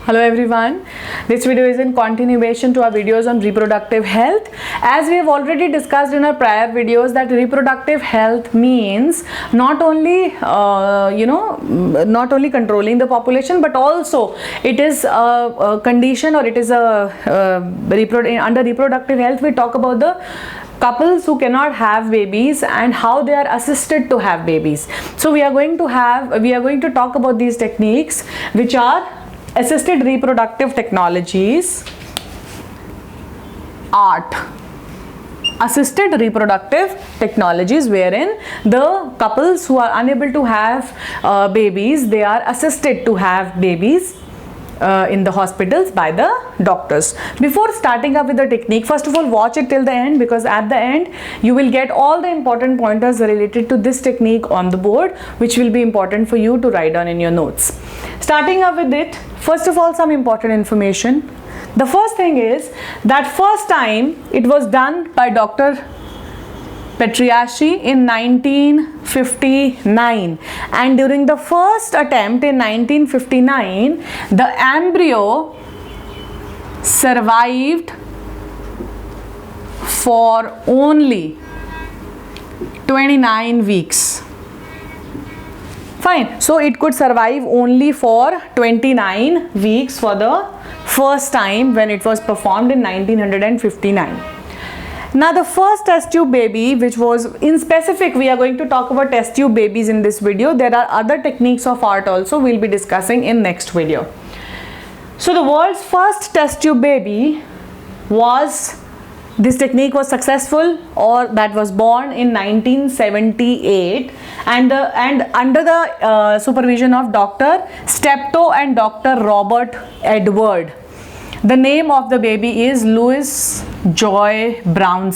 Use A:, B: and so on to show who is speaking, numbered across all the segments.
A: Hello everyone, this video is in continuation to our videos on reproductive health. As we have already discussed in our prior videos that reproductive health means not only not only controlling the population, but also it is a condition, or it is a under reproductive health we talk about the couples who cannot have babies and how they are assisted to have babies. So we are going to talk about these techniques, which are assisted reproductive technologies, ART. Assisted reproductive technologies, wherein the couples who are unable to have babies, they are assisted to have babies in the hospitals by the doctors. Before starting up with the technique, first of all watch it till the end, because at the end you will get all the important pointers related to this technique on the board, which will be important for you to write down in your notes. Starting up with it, first of all, some important information. The first thing is that first time it was done by Dr. Petriaschi in 1959, and during the first attempt in 1959 the embryo survived for only 29 weeks. Fine, so it could survive only for 29 weeks for the first time when it was performed in 1959. Now the first test tube baby, which was in specific, we are going to talk about test tube babies in this video. There are other techniques of ART also we'll be discussing in next video. So the world's first test tube baby this technique was successful, or that was born in 1978, and under the supervision of Dr. Steptoe and Dr. Robert Edward. The name of the baby is Louis Joy Brown.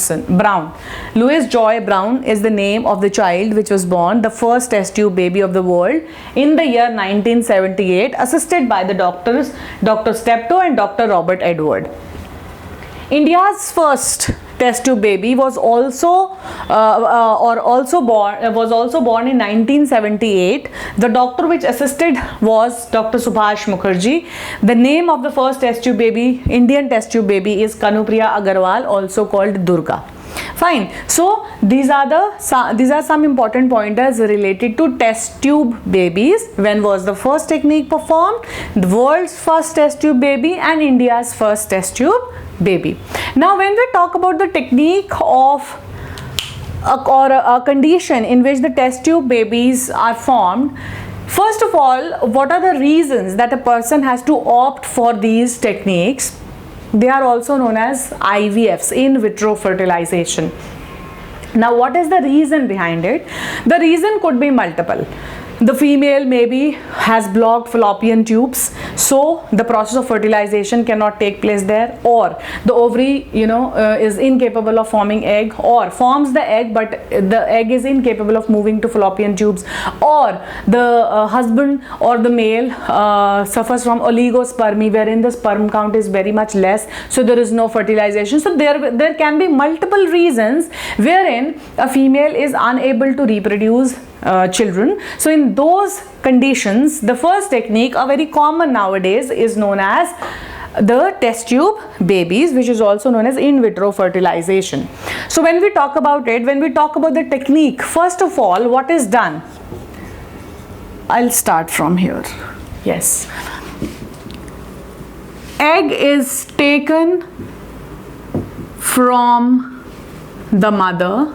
A: Louis Joy Brown is the name of the child which was born, the first test tube baby of the world, in the year 1978, assisted by the doctors Dr. Steptoe and Dr. Robert Edward. India's first test tube baby was also born in 1978. The doctor which assisted was Dr. Subhash Mukherjee. The name of the first test tube baby, Indian test tube baby, is Kanupriya Agarwal, also called Durga. Fine. So these are some important pointers related to test tube babies. When was the first technique performed? The world's first test tube baby and India's first test tube baby. Now when we talk about the technique of a condition in which the test tube babies are formed, first of all, what are the reasons that a person has to opt for these techniques? They are also known as IVFs, in vitro fertilization. Now what is the reason behind it? The reason could be multiple. The female maybe has blocked fallopian tubes, so the process of fertilization cannot take place there, or the ovary is incapable of forming egg, or forms the egg but the egg is incapable of moving to fallopian tubes, or the husband or the male suffers from oligospermy, wherein the sperm count is very much less, so there is no fertilization. So there can be multiple reasons wherein a female is unable to reproduce children. So in those conditions, the first technique, a very common nowadays, is known as the test tube babies, which is also known as in vitro fertilization. So when we talk about it, when we talk about the technique, first of all, what is done? I'll start from here. Yes. Egg is taken from the mother.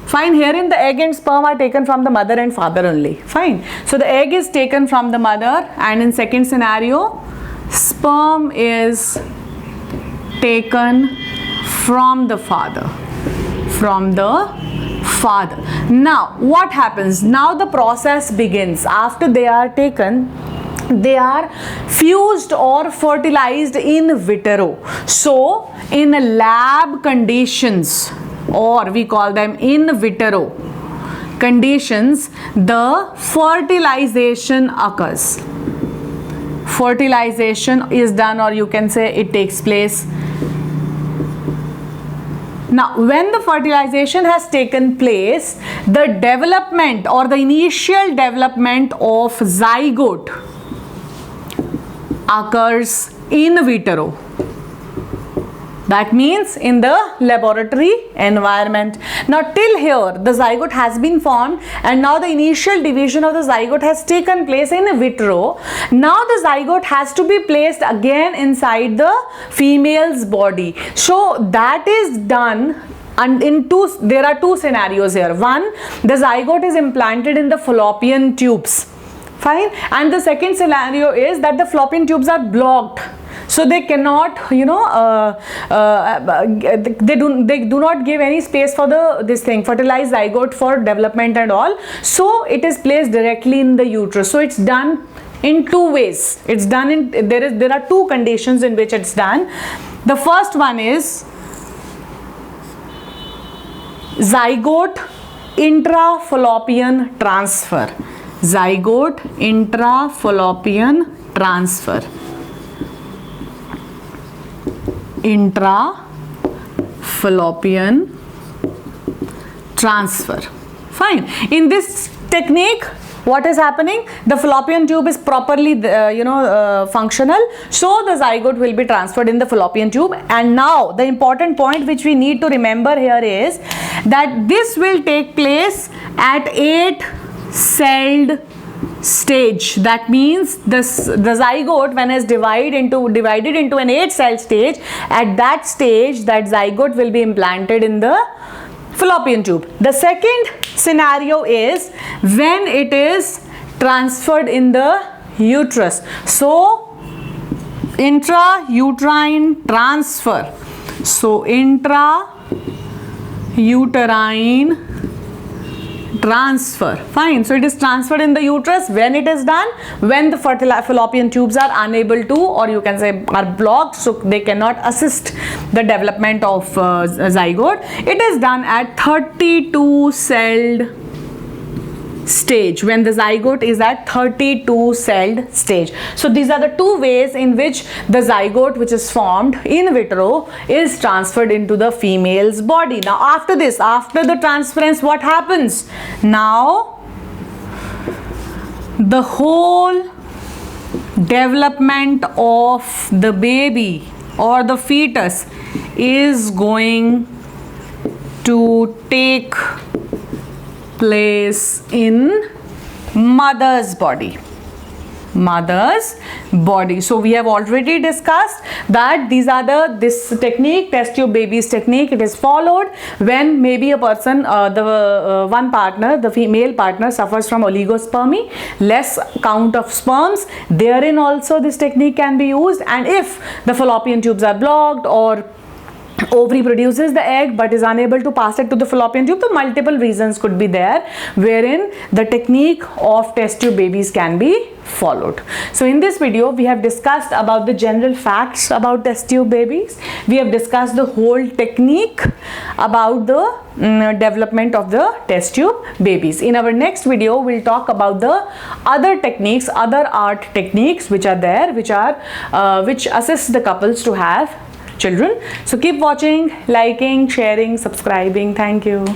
A: Fine, herein the egg and sperm are taken from the mother and father only. Fine. So the egg is taken from the mother, and in second scenario, sperm is taken from the father. Now what happens? Now the process begins. After they are taken, they are fused or fertilized in vitro. So in lab conditions, or we call them in vitro conditions, the fertilization occurs. Fertilization is done, or you can say it takes place. Now, when the fertilization has taken place, the development or the initial development of zygote occurs in vitro. That means in the laboratory environment. Now till here the zygote has been formed, and now the initial division of the zygote has taken place in vitro. Now the zygote has to be placed again inside the female's body. So that is done, and there are two scenarios here. One, the zygote is implanted in the fallopian tubes. Fine. And the second scenario is that the fallopian tubes are blocked. So they cannot, they do not give any space for this thing, fertilized zygote for development and all. So it is placed directly in the uterus. So it's done in two ways. It's done in, there are two conditions in which it's done. The first one is zygote intrafallopian transfer. Zygote intrafallopian transfer. Intrafallopian transfer. Fine. In this technique, what is happening? The fallopian tube is properly functional, so the zygote will be transferred in the fallopian tube. And now the important point which we need to remember here is that this will take place at 8-celled stage. That means the zygote, when is divided into an 8-cell stage, at that stage that zygote will be implanted in the fallopian tube. The second scenario is when it is transferred in the uterus. So intrauterine transfer. So intrauterine transfer. Fine. So it is transferred in the uterus. When it is done, when the fallopian tubes are unable to, or you can say are blocked, so they cannot assist the development of zygote. It is done at 32-celled stage, when the zygote is at 32-celled stage. So these are the two ways in which the zygote which is formed in vitro is transferred into the female's body. Now after this, after the transference, what happens? Now the whole development of the baby or the fetus is going to take place in mother's body. So we have already discussed that these are this technique, test tube babies technique. It is followed when maybe a person, one partner, the female partner, suffers from oligospermy, less count of sperms. Therein also this technique can be used. And if the fallopian tubes are blocked, or ovary produces the egg but is unable to pass it to the fallopian tube, the multiple reasons could be there wherein the technique of test tube babies can be followed. So in this video we have discussed about the general facts about test tube babies. We have discussed the whole technique about the development of the test tube babies. In our next video we'll talk about the other techniques, other art techniques which are there, which assist the couples to have children. So keep watching, liking, sharing, subscribing. Thank you.